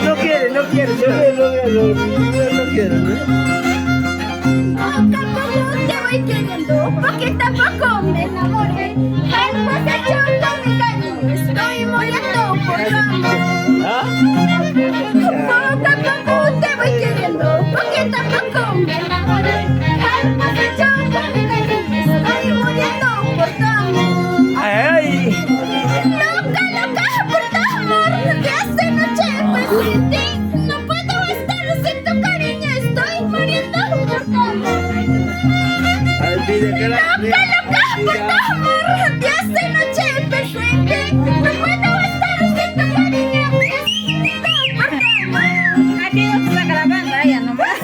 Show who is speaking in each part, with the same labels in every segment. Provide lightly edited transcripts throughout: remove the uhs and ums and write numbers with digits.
Speaker 1: No quiere, no quiere, no quiere.
Speaker 2: Tampoco te voy queriendo, porque tampoco me enamoré. Al muchacho con mi cariño, estoy muriendo por tu amor. Tampoco te voy queriendo, porque tampoco me enamoré. Al muchacho con mi cariño, estoy muriendo por tu amor.
Speaker 1: Ay,
Speaker 2: Loca, loca por tu amor, día y noche pienso en ti. No puedo estar sin tu cariño, estoy muriendo por tu amor. Loca, loca por tu amor, día y noche pienso en ti. No puedo estar sin tu cariño, estoy muriendo por tu amor.
Speaker 3: Aquí no se saca la banda, ya nomás.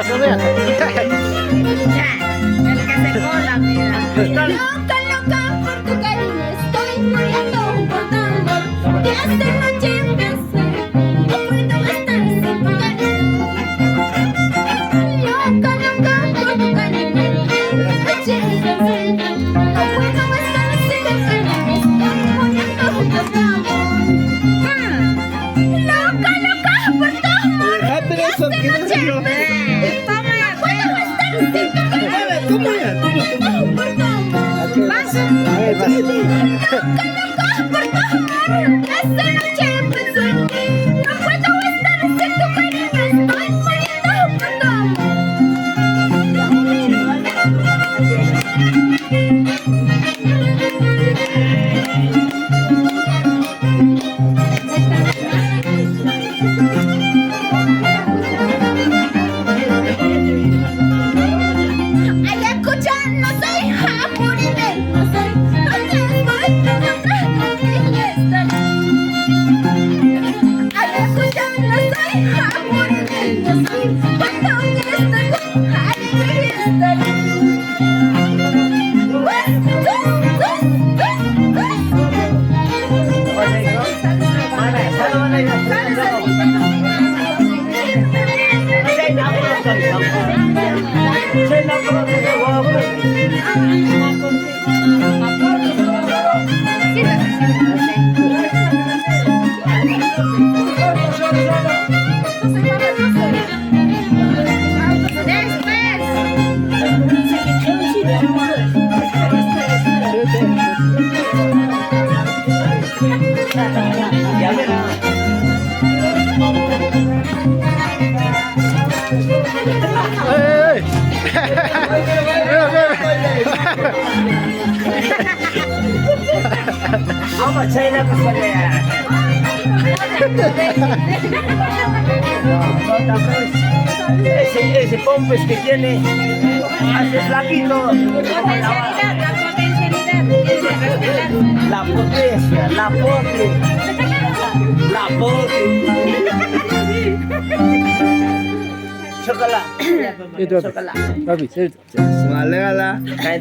Speaker 1: se movea.
Speaker 3: El que se cola, mira.
Speaker 2: Loca, loca por tu cariño, estoy muriendo por tu amor. Día y noche pienso, no puedo estar sin tu cariño. Loca, loca por tu cariño, noche pienso, no puedo estar sin tu cariño, estoy muriendo por tu amor. Loca, loca por tu amor, día y noche pienso, no puedo estar sin tu cariño.
Speaker 1: ¿Cómo ya?
Speaker 2: Por tu amor.
Speaker 3: Paso.
Speaker 1: A ver, vas.
Speaker 2: Loca, loca por tu amor, esta noche pienso en ti. No puedo estar sin tu cariño, estoy muriendo por tu amor. Ay, escucha, no soy japonés, no soy ay, escucha, no soy japonés, no soy cuando estoy ay,
Speaker 1: Ya verá. ¡Ey! Vamos, China, pues ese pompes que tiene hace flaquito.
Speaker 3: La potencialidad,
Speaker 1: La potre. Chocolate.
Speaker 4: Itu habis.
Speaker 1: Chocolate.
Speaker 4: Habis.
Speaker 1: Semalera. Kain